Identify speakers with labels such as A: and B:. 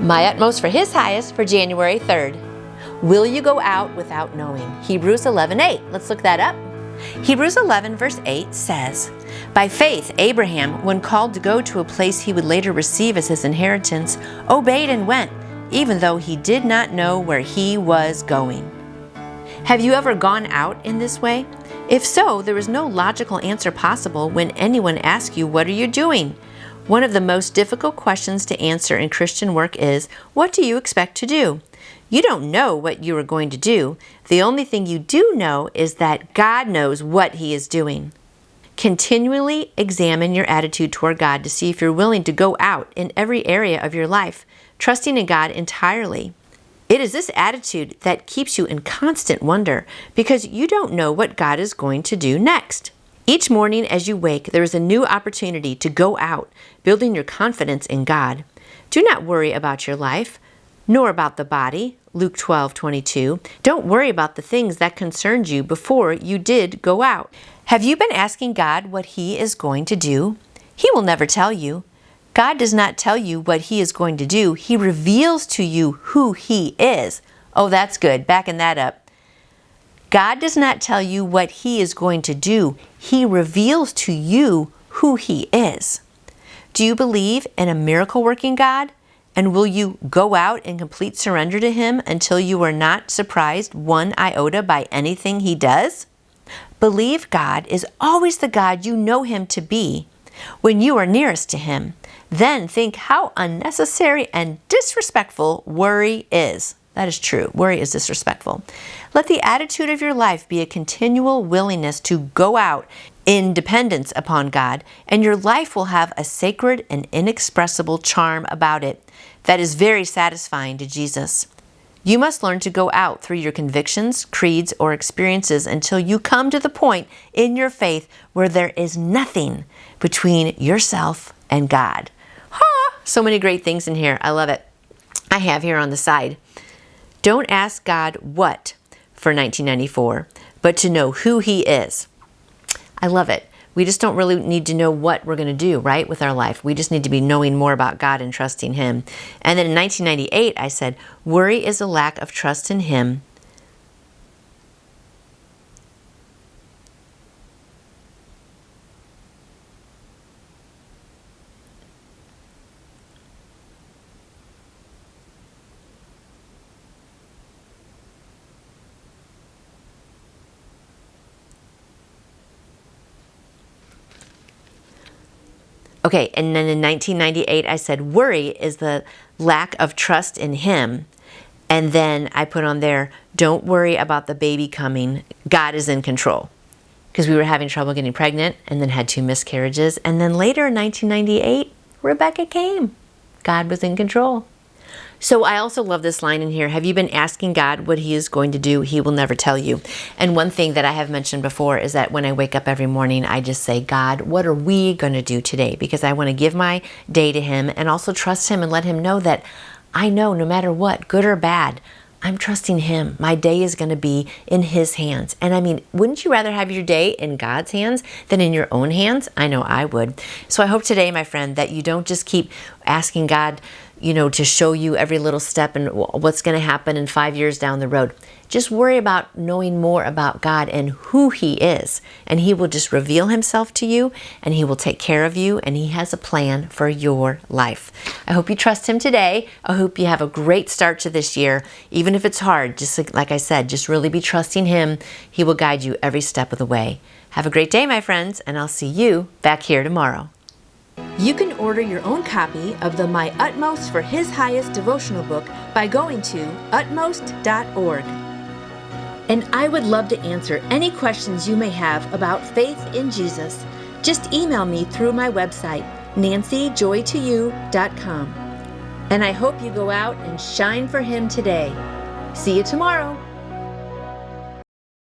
A: My utmost for His highest for January 3rd. Will you go out without knowing? Hebrews 11:8. Let's look that up. Hebrews 11 verse 8 says, "By faith Abraham, when called to go to a place he would later receive as his inheritance, obeyed and went, even though he did not know where he was going." Have you ever gone out in this way? If so, there is no logical answer possible when anyone asks you, "What are you doing?" One of the most difficult questions to answer in Christian work is, "What do you expect to do?" You don't know what you are going to do. The only thing you do know is that God knows what He is doing. Continually examine your attitude toward God to see if you're willing to go out in every area of your life, trusting in God entirely. It is this attitude that keeps you in constant wonder because you don't know what God is going to do next. Each morning as you wake, there is a new opportunity to go out, building your confidence in God. Do not worry about your life, nor about the body. Luke 12:22. Don't worry about the things that concerned you before you did go out. Have you been asking God what He is going to do? He will never tell you. God does not tell you what He is going to do. He reveals to you who He is. Oh, that's good. Backing that up. God does not tell you what He is going to do. He reveals to you who He is. Do you believe in a miracle-working God? And will you go out in complete surrender to Him until you are not surprised one iota by anything He does? Believe God is always the God you know Him to be when you are nearest to Him. Then think how unnecessary and disrespectful worry is. That is true. Worry is disrespectful. Let the attitude of your life be a continual willingness to go out in dependence upon God, and your life will have a sacred and inexpressible charm about it that is very satisfying to Jesus. You must learn to go out through your convictions, creeds, or experiences until you come to the point in your faith where there is nothing between yourself and God. So many great things in here. I love it. I have here on the side, don't ask God what for 1994, but to know who He is. I love it. We just don't really need to know what we're going to do, right, with our life. We just need to be knowing more about God and trusting Him. And then in 1998, I said, worry is a lack of trust in Him. Okay, and then in 1998, I said, worry is the lack of trust in Him. And then I put on there, don't worry about the baby coming. God is in control. Because we were having trouble getting pregnant and then had 2 miscarriages. And then later in 1998, Rebecca came. God was in control. So I also love this line in here. Have you been asking God what He is going to do? He will never tell you. And one thing that I have mentioned before is that when I wake up every morning, I just say, God, what are we going to do today? Because I want to give my day to Him and also trust Him and let Him know that I know no matter what, good or bad, I'm trusting Him. My day is going to be in His hands. And I mean, wouldn't you rather have your day in God's hands than in your own hands? I know I would. So I hope today, my friend, that you don't just keep asking God, to show you every little step and what's going to happen in 5 years down the road. Just worry about knowing more about God and who He is. And He will just reveal Himself to you, and He will take care of you, and He has a plan for your life. I hope you trust Him today. I hope you have a great start to this year. Even if it's hard, just like I said, just really be trusting Him. He will guide you every step of the way. Have a great day, my friends, and I'll see you back here tomorrow. You can order your own copy of the My Utmost for His Highest devotional book by going to utmost.org. And I would love to answer any questions you may have about faith in Jesus. Just email me through my website, nancyjoytoyou.com. And I hope you go out and shine for Him today. See you tomorrow.